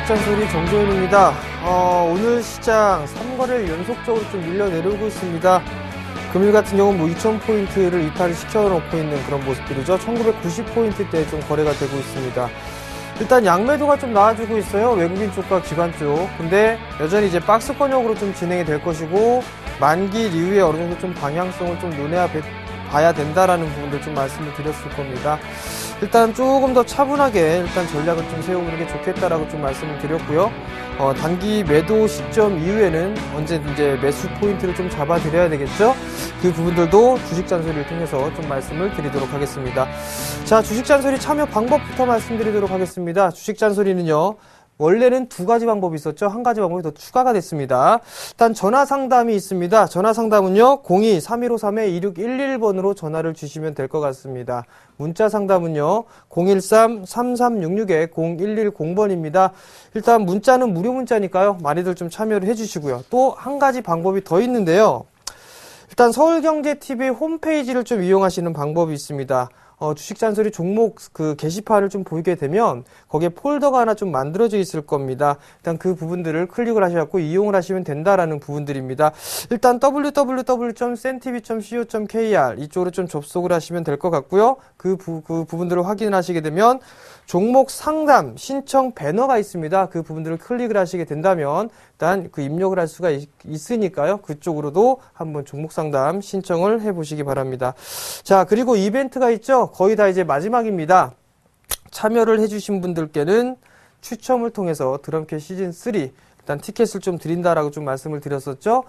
주식잔소리 정도현입니다. 오늘 시장 3거래를 연속적으로 좀 밀려 내려오고 있습니다. 금일 같은 경우는 2,000포인트를 이탈을 시켜놓고 있는 그런 모습들이죠. 1990포인트대 좀 거래가 되고 있습니다. 일단 양매도가 좀 나와주고 있어요. 외국인 쪽과 기관 쪽. 근데 여전히 이제 박스권역으로 좀 진행이 될 것이고, 만기 이후에 어느 정도 좀 방향성을 좀 봐야 된다라는 부분들 좀 말씀을 드렸을 겁니다. 일단 조금 더 차분하게 일단 전략을 좀 세우는 게 좋겠다라고 좀 말씀을 드렸고요. 단기 매도 시점 이후에는 언제든 이제 매수 포인트를 좀 잡아드려야 되겠죠. 그 부분들도 주식 잔소리를 통해서 좀 말씀을 드리도록 하겠습니다. 자, 주식 잔소리 참여 방법부터 말씀드리도록 하겠습니다. 주식 잔소리는요, 원래는 두 가지 방법이 있었죠. 한 가지 방법이 더 추가가 됐습니다. 일단 전화 상담이 있습니다. 전화 상담은요, 02-3153-2611번으로 전화를 주시면 될 것 같습니다. 문자 상담은요, 013-3366-0110번입니다. 일단 문자는 무료 문자니까요, 많이들 좀 참여를 해주시고요. 또 한 가지 방법이 더 있는데요. 일단 서울경제TV 홈페이지를 좀 이용하시는 방법이 있습니다. 주식잔소리 종목 그 게시판을 좀 보게 되면 거기에 폴더가 하나 좀 만들어져 있을 겁니다. 일단 그 부분들을 클릭을 하셔갖고 이용을 하시면 된다라는 부분들입니다. 일단 www.cntv.co.kr 이쪽으로 좀 접속을 하시면 될 것 같고요. 그 부분들을 확인하시게 되면 종목 상담 신청 배너가 있습니다. 그 부분들을 클릭을 하시게 된다면 일단 그 입력을 할 수가 있으니까요. 그쪽으로도 한번 종목 상담 신청을 해보시기 바랍니다. 자, 그리고 이벤트가 있죠. 거의 다 이제 마지막입니다. 참여를 해주신 분들께는 추첨을 통해서 드럼캐 시즌3 일단 티켓을 좀 드린다라고 좀 말씀을 드렸었죠.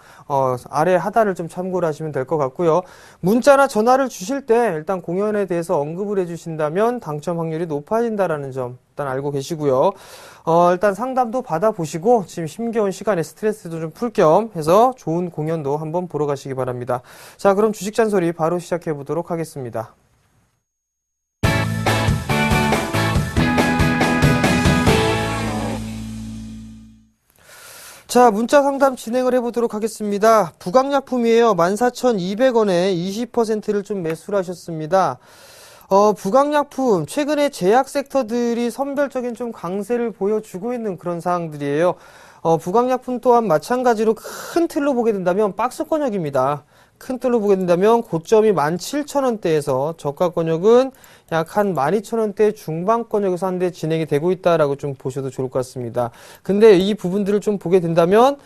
아래 하단을 좀 참고를 하시면 될 것 같고요. 문자나 전화를 주실 때 일단 공연에 대해서 언급을 해주신다면 당첨 확률이 높아진다라는 점 일단 알고 계시고요. 일단 상담도 받아보시고 지금 힘겨운 시간에 스트레스도 좀 풀 겸 해서 좋은 공연도 한번 보러 가시기 바랍니다. 자, 그럼 주식잔소리 바로 시작해 보도록 하겠습니다. 자, 문자 상담 진행을 해보도록 하겠습니다. 부강약품이에요. 14,200원에 20%를 좀 매수를 하셨습니다. 부강약품, 최근에 제약 섹터들이 선별적인 좀 강세를 보여주고 있는 그런 상황들이에요. 부강약품 또한 마찬가지로 큰 틀로 보게 된다면 박스권역입니다. 큰 틀로 보게 된다면 고점이 17,000원대에서 저가권역은 약 한 12,000원대 중반권역에서 한 대 진행이 되고 있다라고 좀 보셔도 좋을 것 같습니다. 근데 이 부분들을 좀 보게 된다면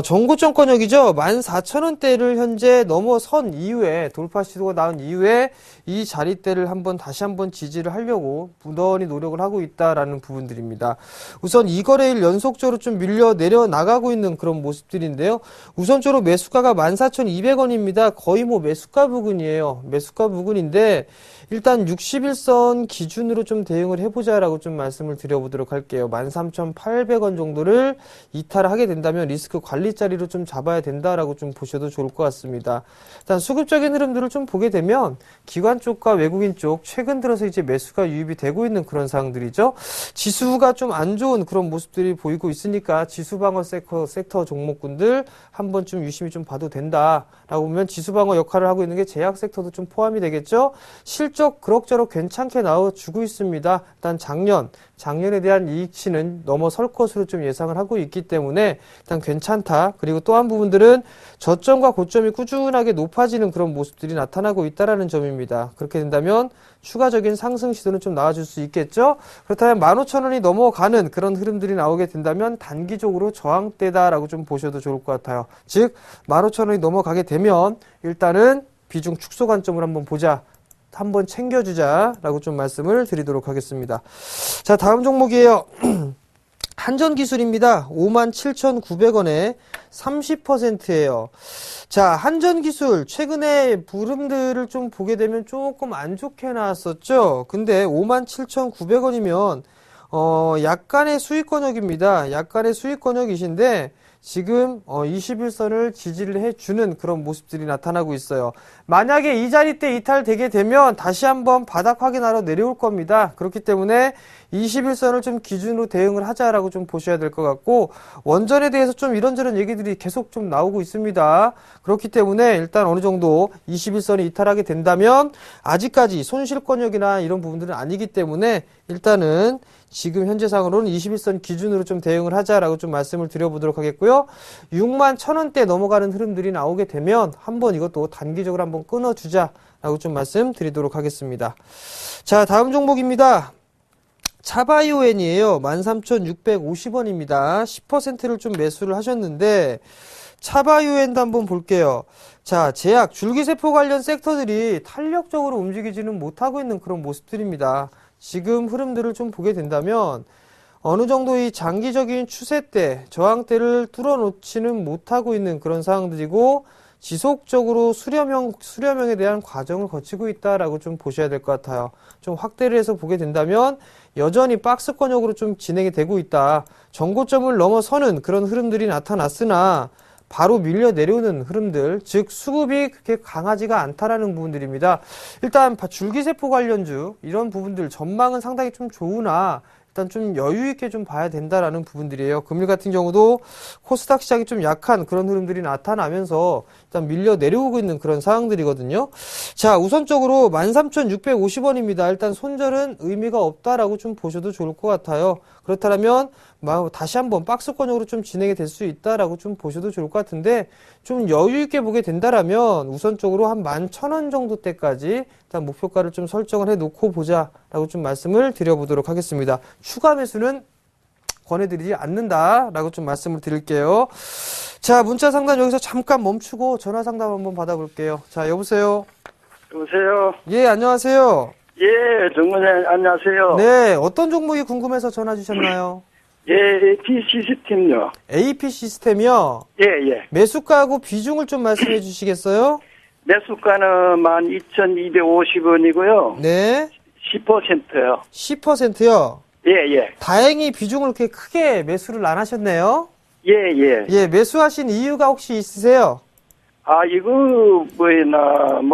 전고점권역이죠. 14,000원대를 현재 넘어선 이후에 돌파 시도가 나온 이후에 이 자리대를 다시 한번 지지를 하려고 무던히 노력을 하고 있다라는 부분들입니다. 우선 이 거래일 연속적으로 좀 밀려 내려 나가고 있는 그런 모습들인데요. 우선적으로 매수가가 14,200원입니다. 거의 매수가 부근이에요. 매수가 부근인데 일단 61선 기준으로 좀 대응을 해보자라고 좀 말씀을 드려보도록 할게요. 13,800원 정도를 이탈하게 된다면 리스크 관리 자리로 좀 잡아야 된다라고 좀 보셔도 좋을 것 같습니다. 일단 수급적인 흐름들을 좀 보게 되면 기관 쪽과 외국인 쪽 최근 들어서 이제 매수가 유입이 되고 있는 그런 상황들이죠. 지수가 좀 안 좋은 그런 모습들이 보이고 있으니까 지수방어 섹터 종목군들 한번 좀 유심히 좀 봐도 된다라고 보면 지수방어 역할을 하고 있는 게 제약 섹터도 좀 포함이 되겠죠. 실적 그럭저럭 괜찮게 나와주고 있습니다. 일단 작년에 대한 이익치는 넘어설 것으로 좀 예상을 하고 있기 때문에 일단 괜찮다. 그리고 또 한 부분들은 저점과 고점이 꾸준하게 높아지는 그런 모습들이 나타나고 있다라는 점입니다. 그렇게 된다면 추가적인 상승 시도는 좀 나와줄 수 있겠죠. 그렇다면 15,000원이 넘어가는 그런 흐름들이 나오게 된다면 단기적으로 저항대다라고 좀 보셔도 좋을 것 같아요. 즉 15,000원이 넘어가게 되면 일단은 비중 축소 관점을 한번 보자. 한번 챙겨주자라고 좀 말씀을 드리도록 하겠습니다. 자, 다음 종목이에요. 한전기술입니다. 57,900원에 30%예요. 자, 한전기술 최근에 부름들을 좀 보게 되면 조금 안 좋게 나왔었죠. 근데 57,900원이면 약간의 수익권역입니다. 약간의 수익권역이신데 지금 21선을 지지를 해주는 그런 모습들이 나타나고 있어요. 만약에 이 자리대 이탈되게 되면 다시 한번 바닥 확인하러 내려올 겁니다. 그렇기 때문에 21선을 좀 기준으로 대응을 하자라고 좀 보셔야 될 것 같고, 원전에 대해서 좀 이런저런 얘기들이 계속 좀 나오고 있습니다. 그렇기 때문에 일단 어느 정도 21선이 이탈하게 된다면 아직까지 손실권역이나 이런 부분들은 아니기 때문에 일단은 지금 현재상으로는 21선 기준으로 좀 대응을 하자라고 좀 말씀을 드려보도록 하겠고요. 6만 1,000원대 넘어가는 흐름들이 나오게 되면 한번 이것도 단기적으로 한번 끊어주자라고 좀 말씀드리도록 하겠습니다. 자, 다음 종목입니다. 차바이오엔이에요. 13,650원입니다. 10%를 좀 매수를 하셨는데 차바이오엔도 한번 볼게요. 자, 제약, 줄기세포 관련 섹터들이 탄력적으로 움직이지는 못하고 있는 그런 모습들입니다. 지금 흐름들을 좀 보게 된다면 어느 정도 이 장기적인 추세대, 저항대를 뚫어놓지는 못하고 있는 그런 상황들이고 지속적으로 수렴형에 대한 과정을 거치고 있다라고 좀 보셔야 될 것 같아요. 좀 확대를 해서 보게 된다면 여전히 박스권역으로 좀 진행이 되고 있다. 정고점을 넘어서는 그런 흐름들이 나타났으나 바로 밀려 내려오는 흐름들, 즉 수급이 그렇게 강하지가 않다라는 부분들입니다. 일단 줄기세포 관련주 이런 부분들 전망은 상당히 좀 좋으나 일단 좀 여유 있게 좀 봐야 된다라는 부분들이에요. 금일 같은 경우도 코스닥 시장이 좀 약한 그런 흐름들이 나타나면서 일단 밀려 내려오고 있는 그런 상황들이거든요. 자, 우선적으로 13,650원입니다. 일단 손절은 의미가 없다라고 좀 보셔도 좋을 것 같아요. 그렇다면 다시 한번 박스권역으로 좀 진행이 될 수 있다라고 좀 보셔도 좋을 것 같은데 좀 여유 있게 보게 된다라면 우선적으로 한 11,000원 정도 때까지 일단 목표가를 좀 설정을 해 놓고 보자라고 좀 말씀을 드려보도록 하겠습니다. 추가 매수는 권해드리지 않는다라고 좀 말씀을 드릴게요. 자, 문자 상담 여기서 잠깐 멈추고 전화 상담 한번 받아볼게요. 자, 여보세요. 여보세요. 예, 안녕하세요. 예, 정문님 안녕하세요. 네, 어떤 종목이 궁금해서 전화 주셨나요? 예, AP 시스템요. AP 시스템이요? 예, 예. 매수가하고 비중을 좀 말씀해 주시겠어요? 매수가는 12,250원이고요. 네. 10%요. 10%요? 예, 예. 다행히 비중을 그렇게 크게 매수를 안 하셨네요? 예, 예. 예, 매수하신 이유가 혹시 있으세요? 아, 이거,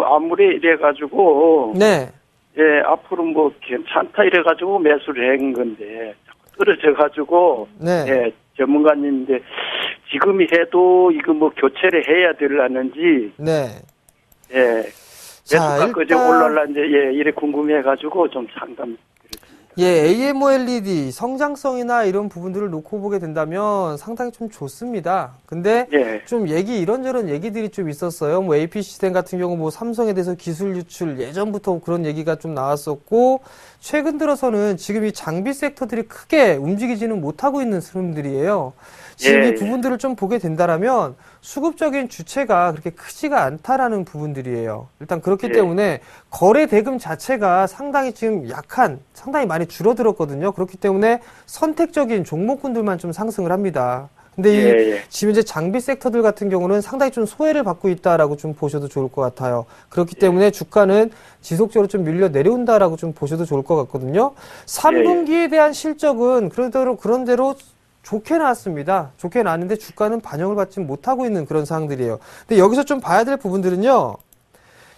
아무리 이래가지고. 네. 예, 앞으로 괜찮다 이래가지고 매수를 한 건데. 떨어져가지고. 네. 예, 전문가님인데. 지금 해도 이거 교체를 해야 되려는지. 네. 예. 자, 매수가 그저 올라올라는지, 예, 이래 궁금해가지고 좀 상담 드렸습니다. 예, AMOLED 성장성이나 이런 부분들을 놓고 보게 된다면 상당히 좀 좋습니다. 근데 예. 좀 이런저런 얘기들이 좀 있었어요. AP 시스템 같은 경우 삼성에 대해서 기술 유출 예전부터 그런 얘기가 좀 나왔었고 최근 들어서는 지금 이 장비 섹터들이 크게 움직이지는 못하고 있는 흐름들이에요. 지금 예, 이 부분들을 좀 보게 된다라면 수급적인 주체가 그렇게 크지가 않다라는 부분들이에요. 일단 그렇기 때문에 거래 대금 자체가 상당히 지금 상당히 많이 줄어들었거든요. 그렇기 때문에 선택적인 종목군들만 좀 상승을 합니다. 근데 지금 이제 장비 섹터들 같은 경우는 상당히 좀 소외를 받고 있다라고 좀 보셔도 좋을 것 같아요. 그렇기 때문에 주가는 지속적으로 좀 밀려 내려온다라고 좀 보셔도 좋을 것 같거든요. 3분기에 대한 실적은 그런대로 좋게 나왔습니다. 좋게 나왔는데 주가는 반영을 받지 못하고 있는 그런 상황들이에요. 근데 여기서 좀 봐야 될 부분들은요.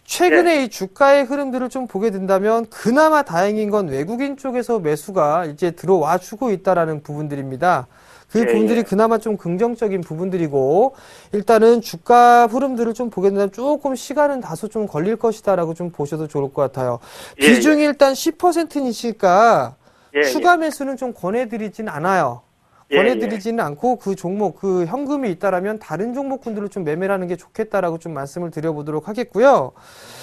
최근에 이 주가의 흐름들을 좀 보게 된다면 그나마 다행인 건 외국인 쪽에서 매수가 이제 들어와 주고 있다라는 부분들입니다. 그 부분들이 그나마 좀 긍정적인 부분들이고 일단은 주가 흐름들을 좀 보게 된다면 조금 시간은 다소 좀 걸릴 것이다라고 좀 보셔도 좋을 것 같아요. 비중이 일단 10%니까 추가 매수는 좀 권해드리진 않아요. 권해드리지는 않고 그 종목, 그 현금이 있다라면 다른 종목군들을 좀 매매를 하는 게 좋겠다라고 좀 말씀을 드려보도록 하겠고요.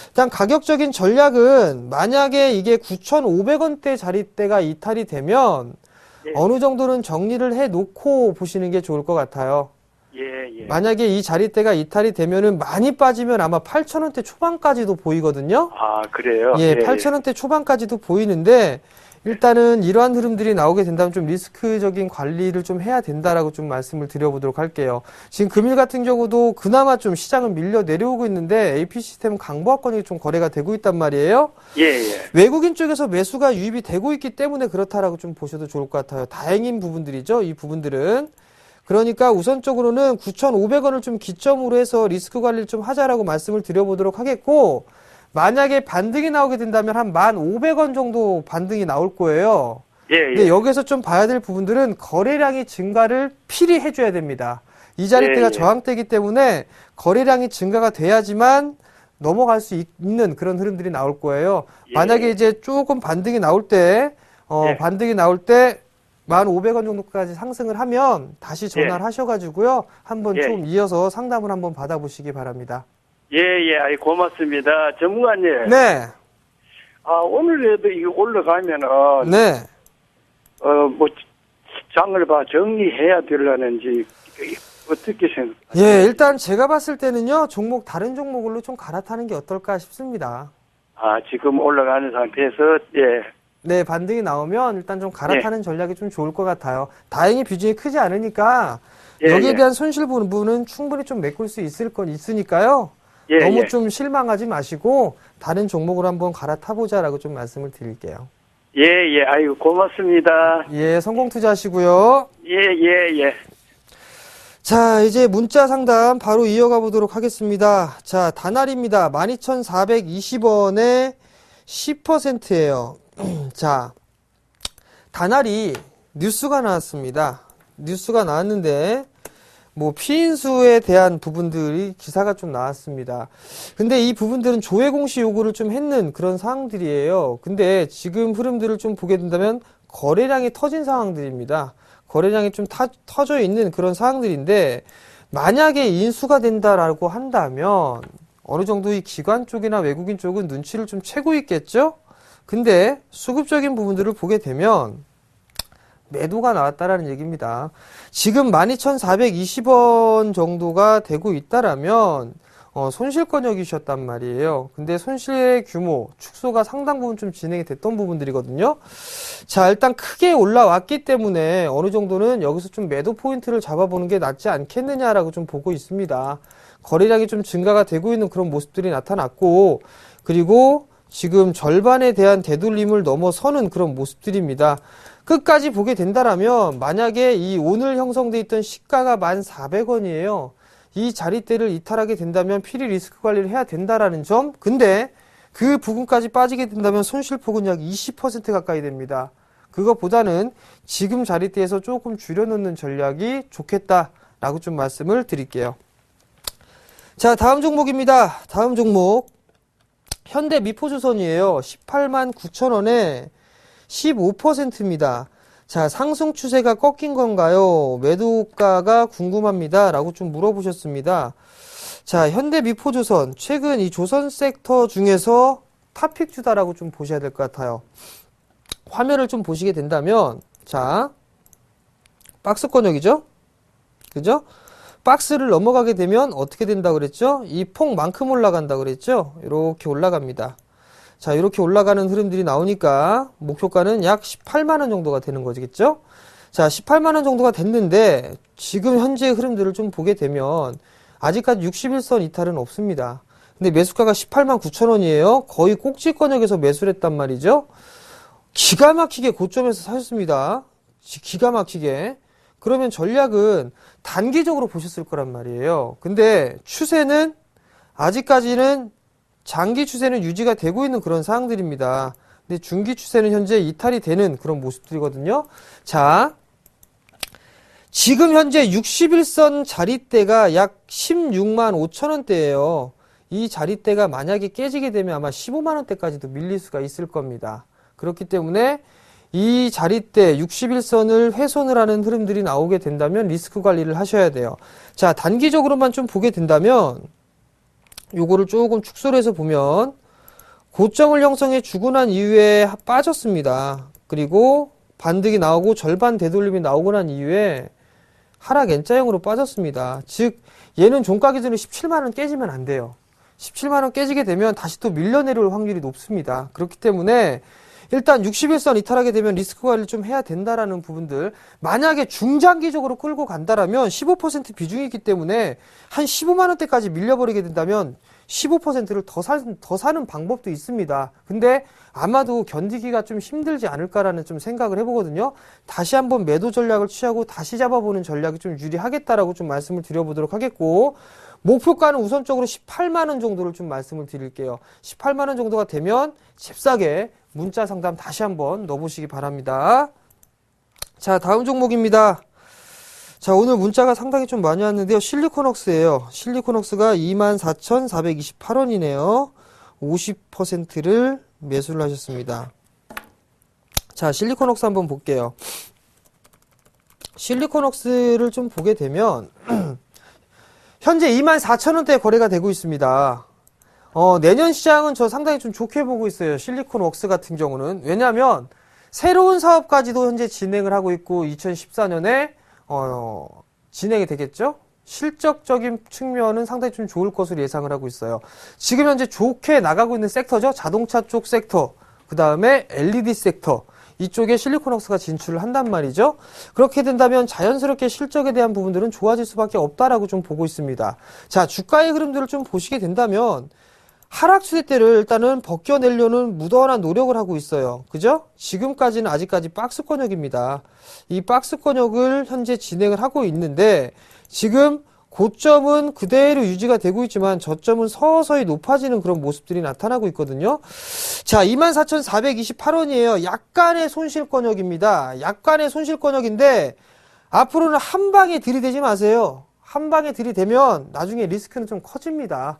일단 가격적인 전략은 만약에 이게 9,500원대 자리대가 이탈이 되면 어느 정도는 정리를 해놓고 보시는 게 좋을 것 같아요. 만약에 이 자리대가 이탈이 되면은 많이 빠지면 아마 8,000원대 초반까지도 보이거든요. 아, 그래요? 예, 8,000원대 초반까지도 보이는데 일단은 이러한 흐름들이 나오게 된다면 좀 리스크적인 관리를 좀 해야 된다라고 좀 말씀을 드려보도록 할게요. 지금 금일 같은 경우도 그나마 좀 시장은 밀려 내려오고 있는데 AP 시스템은 강보합권이 좀 거래가 되고 있단 말이에요. 외국인 쪽에서 매수가 유입이 되고 있기 때문에 그렇다라고 좀 보셔도 좋을 것 같아요. 다행인 부분들이죠. 이 부분들은. 그러니까 우선적으로는 9,500원을 좀 기점으로 해서 리스크 관리를 좀 하자라고 말씀을 드려보도록 하겠고 만약에 반등이 나오게 된다면 한 1,500원 정도 반등이 나올 거예요. 근데 여기서 좀 봐야 될 부분들은 거래량이 증가를 필히 해줘야 됩니다. 이 자리대가 저항대이기 때문에 거래량이 증가가 돼야지만 넘어갈 수 있는 그런 흐름들이 나올 거예요. 만약에 이제 조금 반등이 나올 때 예. 반등이 나올 때 1,500원 정도까지 상승을 하면 다시 전화를 하셔가지고요. 한번 예. 좀 이어서 상담을 한번 받아보시기 바랍니다. 예, 아이, 고맙습니다. 전문가님. 네. 오늘에도 이거 올라가면은, 네. 뭐, 장을 정리해야 되려는지, 어떻게 생각하세요? 예, 일단 제가 봤을 때는요, 다른 종목으로 좀 갈아타는 게 어떨까 싶습니다. 지금 올라가는 상태에서, 예. 네, 반등이 나오면 일단 좀 갈아타는 전략이 좀 좋을 것 같아요. 다행히 비중이 크지 않으니까, 여기에 대한 손실 부분은 충분히 좀 메꿀 수 있으니까요. 너무 좀 실망하지 마시고, 다른 종목으로 한번 갈아타보자라고 좀 말씀을 드릴게요. 아이고, 고맙습니다. 예, 성공 투자하시고요. 예. 자, 이제 문자 상담 바로 이어가 보도록 하겠습니다. 자, 다날입니다. 12,420원에 10%예요. 자, 다날이 뉴스가 나왔습니다. 뉴스가 나왔는데, 피인수에 대한 부분들이 기사가 좀 나왔습니다. 근데 이 부분들은 조회 공시 요구를 좀 했는 그런 상황들이에요. 근데 지금 흐름들을 좀 보게 된다면 거래량이 터진 상황들입니다. 거래량이 좀 터져 있는 그런 상황들인데, 만약에 인수가 된다라고 한다면 어느 정도 이 기관 쪽이나 외국인 쪽은 눈치를 좀 채고 있겠죠? 근데 수급적인 부분들을 보게 되면 매도가 나왔다라는 얘기입니다. 지금 12,420원 정도가 되고 있다라면 손실권역이셨단 말이에요. 근데 손실의 규모, 축소가 상당 부분 좀 진행이 됐던 부분들이거든요. 자, 일단 크게 올라왔기 때문에 어느 정도는 여기서 좀 매도 포인트를 잡아보는 게 낫지 않겠느냐라고 좀 보고 있습니다. 거래량이 좀 증가가 되고 있는 그런 모습들이 나타났고, 그리고 지금 절반에 대한 되돌림을 넘어서는 그런 모습들입니다. 끝까지 보게 된다라면 만약에 이 오늘 형성돼 있던 시가가 1,400원이에요. 이 자리대를 이탈하게 된다면 필히 리스크 관리를 해야 된다라는 점. 근데 그 부분까지 빠지게 된다면 손실폭은 약 20% 가까이 됩니다. 그것보다는 지금 자리대에서 조금 줄여놓는 전략이 좋겠다라고 좀 말씀을 드릴게요. 자, 다음 종목입니다. 다음 종목 현대미포조선이에요. 189,000원에 15%입니다. 자, 상승 추세가 꺾인 건가요? 매도가가 궁금합니다. 라고 좀 물어보셨습니다. 자, 현대미포조선. 최근 이 조선 섹터 중에서 탑픽주다라고 좀 보셔야 될 것 같아요. 화면을 좀 보시게 된다면, 자, 박스권역이죠? 그죠? 박스를 넘어가게 되면 어떻게 된다 그랬죠? 이 폭만큼 올라간다 그랬죠? 이렇게 올라갑니다. 자, 이렇게 올라가는 흐름들이 나오니까 목표가는 약 18만원 정도가 되는 거겠죠? 자, 18만원 정도가 됐는데 지금 현재의 흐름들을 좀 보게 되면 아직까지 61선 이탈은 없습니다. 근데 매수가가 18만 9천원이에요. 거의 꼭지권역에서 매수를 했단 말이죠. 기가 막히게 고점에서 사셨습니다. 기가 막히게. 그러면 전략은 단기적으로 보셨을 거란 말이에요. 근데 추세는 아직까지는 장기 추세는 유지가 되고 있는 그런 상황들입니다. 근데 중기 추세는 현재 이탈이 되는 그런 모습들이거든요. 자, 지금 현재 61선 자리대가 약 16만 5천원대예요. 이 자리대가 만약에 깨지게 되면 아마 15만원대까지도 밀릴 수가 있을 겁니다. 그렇기 때문에 이 자리대 61선을 훼손을 하는 흐름들이 나오게 된다면 리스크 관리를 하셔야 돼요. 자, 단기적으로만 좀 보게 된다면 요거를 조금 축소를 해서 보면 고점을 형성해 주고 난 이후에 빠졌습니다. 그리고 반등이 나오고 절반 되돌림이 나오고 난 이후에 하락 N자형으로 빠졌습니다. 즉 얘는 종가 기준으로 17만원 깨지면 안 돼요. 17만원 깨지게 되면 다시 또 밀려 내려올 확률이 높습니다. 그렇기 때문에 일단 61선 이탈하게 되면 리스크 관리를 좀 해야 된다라는 부분들. 만약에 중장기적으로 끌고 간다라면 15% 비중이기 때문에 한 15만원대까지 밀려버리게 된다면 15%를 더 사는 방법도 있습니다. 근데 아마도 견디기가 좀 힘들지 않을까라는 좀 생각을 해보거든요. 다시 한번 매도 전략을 취하고 다시 잡아보는 전략이 좀 유리하겠다라고 좀 말씀을 드려보도록 하겠고, 목표가는 우선적으로 18만원 정도를 좀 말씀을 드릴게요. 18만원 정도가 되면 잽싸게 문자 상담 다시 한번 넣어보시기 바랍니다. 자, 다음 종목입니다. 자, 오늘 문자가 상당히 좀 많이 왔는데요. 실리콘웍스예요. 실리콘웍스가 24,428원이네요. 50%를 매수를 하셨습니다. 자, 실리콘웍스 한번 볼게요. 실리콘웍스를 좀 보게 되면 현재 24,000원대 거래가 되고 있습니다. 내년 시장은 저 상당히 좀 좋게 보고 있어요. 실리콘웍스 같은 경우는. 왜냐하면 새로운 사업까지도 현재 진행을 하고 있고 2014년에 진행이 되겠죠. 실적적인 측면은 상당히 좀 좋을 것으로 예상을 하고 있어요. 지금 현재 좋게 나가고 있는 섹터죠. 자동차 쪽 섹터, 그 다음에 LED 섹터, 이쪽에 실리콘웍스가 진출을 한단 말이죠. 그렇게 된다면 자연스럽게 실적에 대한 부분들은 좋아질 수밖에 없다라고 좀 보고 있습니다. 자, 주가의 흐름들을 좀 보시게 된다면 하락 추세대를 일단은 벗겨내려는 무던한 노력을 하고 있어요. 그죠? 지금까지는 아직까지 박스권역입니다. 이 박스권역을 현재 진행을 하고 있는데 지금 고점은 그대로 유지가 되고 있지만 저점은 서서히 높아지는 그런 모습들이 나타나고 있거든요. 자, 24,428원이에요. 약간의 손실권역입니다. 약간의 손실권역인데 앞으로는 한 방에 들이대지 마세요. 한 방에 들이대면 나중에 리스크는 좀 커집니다.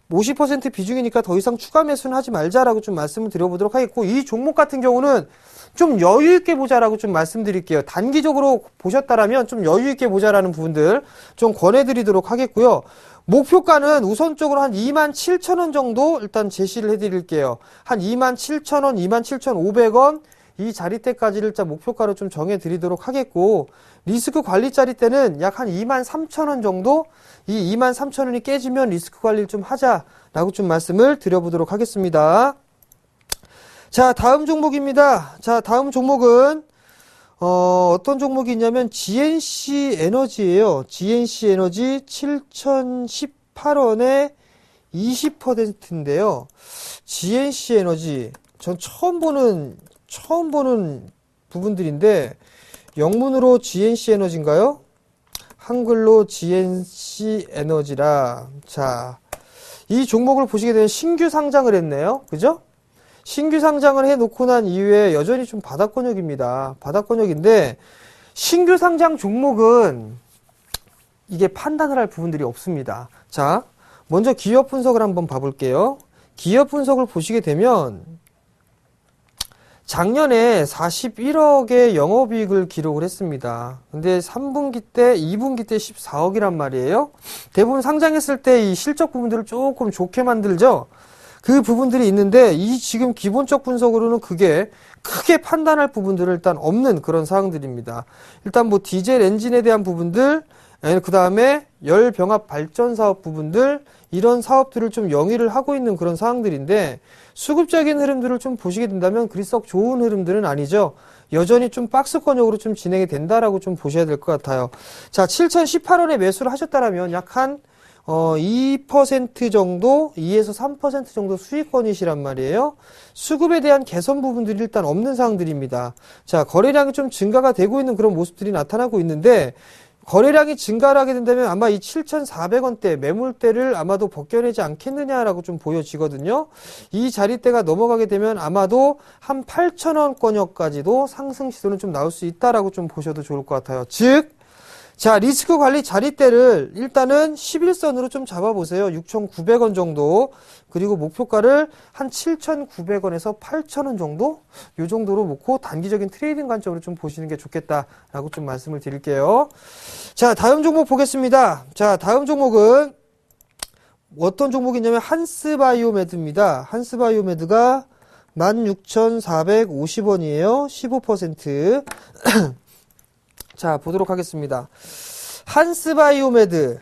50% 비중이니까 더 이상 추가 매수는 하지 말자라고 좀 말씀을 드려보도록 하겠고, 이 종목 같은 경우는 좀 여유 있게 보자라고 좀 말씀드릴게요. 단기적으로 보셨다라면 좀 여유 있게 보자라는 부분들 좀 권해드리도록 하겠고요. 목표가는 우선적으로 한 27,000원 정도 일단 제시를 해드릴게요. 한 27,000원, 27,500원 이 자리대까지를 일단 목표가로 좀 정해드리도록 하겠고, 리스크 관리 자리대는 약 한 23,000원 정도, 이 23,000원이 깨지면 리스크 관리를 좀 하자라고 좀 말씀을 드려보도록 하겠습니다. 자, 다음 종목입니다. 자, 다음 종목은 어떤 종목이 있냐면 GNC 에너지예요. GNC 에너지 7,018원에 20%인데요. GNC 에너지 전 처음 보는 부분들인데 영문으로 GNC 에너지인가요? 한글로 GNC 에너지라. 자, 이 종목을 보시게 되면 신규 상장을 했네요. 그죠? 신규 상장을 해놓고 난 이후에 여전히 좀 바닥권역입니다. 바닥권역인데 신규 상장 종목은 이게 판단을 할 부분들이 없습니다. 자, 먼저 기업 분석을 한번 봐볼게요. 기업 분석을 보시게 되면 작년에 41억의 영업이익을 기록을 했습니다. 근데 3분기 때, 2분기 때 14억이란 말이에요. 대부분 상장했을 때 이 실적 부분들을 조금 좋게 만들죠. 그 부분들이 있는데 이 지금 기본적 분석으로는 그게 크게 판단할 부분들은 일단 없는 그런 사항들입니다. 일단 뭐 디젤 엔진에 대한 부분들, 그 다음에 열 병합 발전 사업 부분들, 이런 사업들을 좀 영위를 하고 있는 그런 사항들인데 수급적인 흐름들을 좀 보시게 된다면 그리 썩 좋은 흐름들은 아니죠. 여전히 좀 박스권역으로 좀 진행이 된다라고 좀 보셔야 될 것 같아요. 자, 7,018원에 매수를 하셨다라면 약 한 2% 정도, 2에서 3% 정도 수익권이시란 말이에요. 수급에 대한 개선 부분들이 일단 없는 사항들입니다. 자, 거래량이 좀 증가가 되고 있는 그런 모습들이 나타나고 있는데 거래량이 증가를 하게 된다면 아마 이 7,400원대 매물대를 아마도 벗겨내지 않겠느냐라고 좀 보여지거든요. 이 자리대가 넘어가게 되면 아마도 한 8,000원권역까지도 상승 시도는 좀 나올 수 있다라고 좀 보셔도 좋을 것 같아요. 즉, 자, 리스크 관리 자리대를 일단은 11선으로 좀 잡아보세요. 6,900원 정도. 그리고 목표가를 한 7,900원에서 8,000원 정도? 요 정도로 놓고 단기적인 트레이딩 관점으로 좀 보시는 게 좋겠다라고 좀 말씀을 드릴게요. 자, 다음 종목 보겠습니다. 자, 다음 종목은 어떤 종목이냐면 한스바이오메드입니다. 한스바이오메드가 16,450원이에요. 15%. 자, 보도록 하겠습니다. 한스바이오메드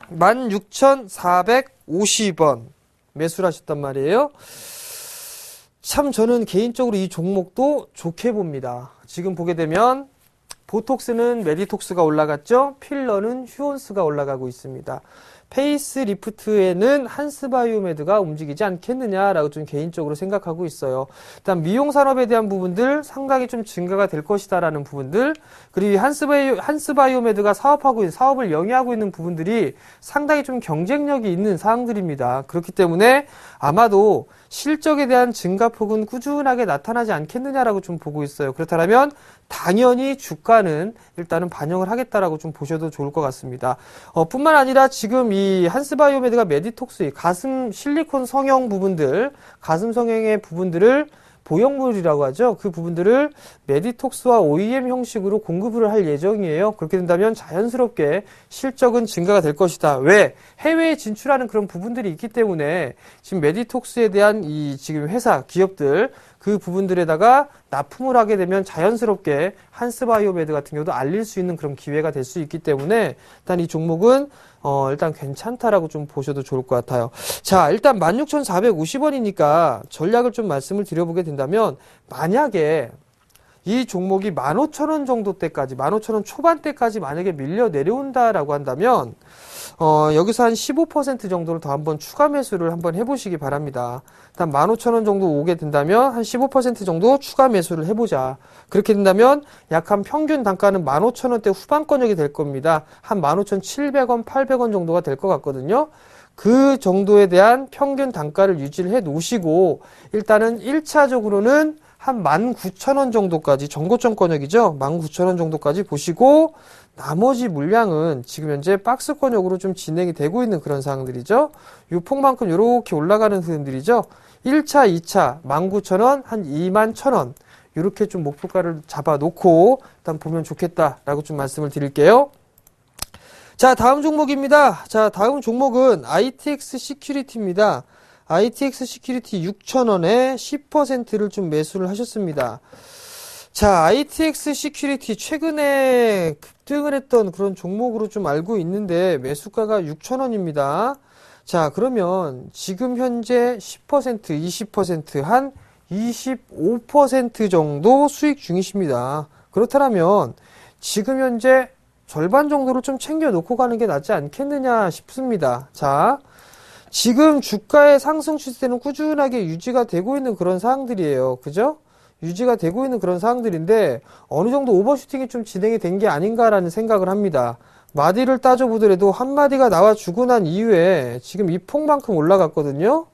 16,450원 매수를 하셨단 말이에요. 참 저는 개인적으로 이 종목도 좋게 봅니다. 지금 보게 되면 보톡스는 메디톡스가 올라갔죠. 필러는 휴온스가 올라가고 있습니다. 페이스리프트에는 한스바이오메드가 움직이지 않겠느냐라고 좀 개인적으로 생각하고 있어요. 일단 미용 산업에 대한 부분들 상당히 좀 증가가 될 것이다라는 부분들, 그리고 한스바이오메드가 사업을 영위하고 있는 부분들이 상당히 좀 경쟁력이 있는 사항들입니다. 그렇기 때문에 아마도 실적에 대한 증가폭은 꾸준하게 나타나지 않겠느냐라고 좀 보고 있어요. 그렇다면 당연히 주가는 일단은 반영을 하겠다라고 좀 보셔도 좋을 것 같습니다. 뿐만 아니라 지금 이 한스바이오메드가 메디톡스, 가슴 실리콘 성형 부분들, 가슴 성형의 부분들을 보형물이라고 하죠. 그 부분들을 메디톡스와 OEM 형식으로 공급을 할 예정이에요. 그렇게 된다면 자연스럽게 실적은 증가가 될 것이다. 왜? 해외에 진출하는 그런 부분들이 있기 때문에 지금 메디톡스에 대한 이 지금 회사, 기업들 그 부분들에다가 납품을 하게 되면 자연스럽게 한스바이오메드 같은 경우도 알릴 수 있는 그런 기회가 될 수 있기 때문에 일단 이 종목은 일단 괜찮다라고 좀 보셔도 좋을 것 같아요. 자, 일단 16,450원이니까 전략을 좀 말씀을 드려보게 된다면 만약에 이 종목이 15,000원 정도 때까지 15,000원 초반대까지 만약에 밀려 내려온다라고 한다면 여기서 한 15% 정도를 더 한번 추가 매수를 한번 해보시기 바랍니다. 일단 15,000원 정도 오게 된다면 한 15% 정도 추가 매수를 해보자. 그렇게 된다면 약 한 평균 단가는 15,000원대 후반권역이 될 겁니다. 한 15,700원, 800원 정도가 될 것 같거든요. 그 정도에 대한 평균 단가를 유지를 해 놓으시고 일단은 1차적으로는 한 19,000원 정도까지 정고점권역이죠. 19,000원 정도까지 보시고 나머지 물량은 지금 현재 박스권역으로 좀 진행이 되고 있는 그런 상황들이죠. 요 폭만큼 이렇게 올라가는 흐름들이죠. 1차, 2차 19,000원, 한 21,000원 이렇게 좀 목표가를 잡아놓고 일단 보면 좋겠다라고 좀 말씀을 드릴게요. 자, 다음 종목입니다. 자, 다음 종목은 ITX 시큐리티입니다. ITX 시큐리티 6,000원에 10%를 좀 매수를 하셨습니다. 자, ITX 시큐리티 최근에 급등을 했던 그런 종목으로 좀 알고 있는데 매수가가 6,000원입니다. 자, 그러면 지금 현재 10%, 20%, 한 25% 정도 수익 중이십니다. 그렇다면 지금 현재 절반 정도를 좀 챙겨 놓고 가는 게 낫지 않겠느냐 싶습니다. 자, 지금 주가의 상승 추세는 꾸준하게 유지가 되고 있는 그런 상황들이에요. 그죠? 유지가 되고 있는 그런 상황들인데 어느 정도 오버슈팅이 좀 진행이 된 게 아닌가라는 생각을 합니다. 마디를 따져보더라도 한 마디가 나와주고 난 이후에 지금 이 폭만큼 올라갔거든요.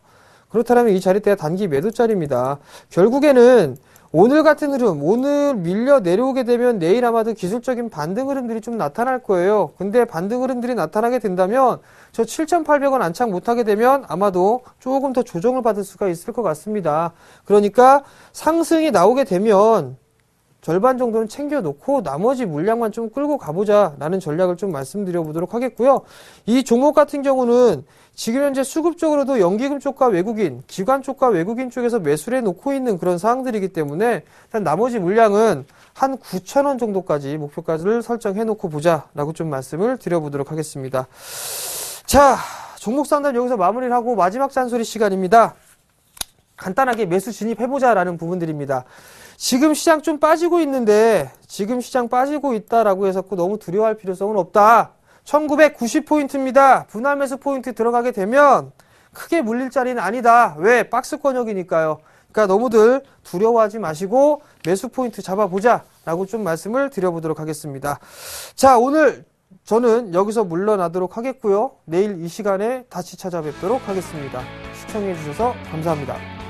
그렇다면 이 자리대가 단기 매도자리입니다. 결국에는 오늘 같은 흐름, 오늘 밀려 내려오게 되면 내일 아마도 기술적인 반등 흐름들이 좀 나타날 거예요. 근데 반등 흐름들이 나타나게 된다면 저 7,800원 안착 못하게 되면 아마도 조금 더 조정을 받을 수가 있을 것 같습니다. 그러니까 상승이 나오게 되면 절반 정도는 챙겨놓고 나머지 물량만 좀 끌고 가보자 라는 전략을 좀 말씀드려 보도록 하겠고요. 이 종목 같은 경우는 지금 현재 수급적으로도 연기금 쪽과 외국인, 기관 쪽과 외국인 쪽에서 매수를 해놓고 있는 그런 상황들이기 때문에 일단 나머지 물량은 한 9,000원 정도까지 목표가를 설정해놓고 보자 라고 좀 말씀을 드려보도록 하겠습니다. 자, 종목 상담 여기서 마무리를 하고 마지막 잔소리 시간입니다. 간단하게 매수 진입해보자 라는 부분들입니다. 지금 시장 좀 빠지고 있는데 지금 시장 빠지고 있다라고 해서 너무 두려워할 필요성은 없다. 1990포인트입니다. 분할 매수 포인트 들어가게 되면 크게 물릴 자리는 아니다. 왜? 박스권역이니까요. 그러니까 너무들 두려워하지 마시고 매수 포인트 잡아보자 라고 좀 말씀을 드려보도록 하겠습니다. 자, 오늘 저는 여기서 물러나도록 하겠고요. 내일 이 시간에 다시 찾아뵙도록 하겠습니다. 시청해 주셔서 감사합니다.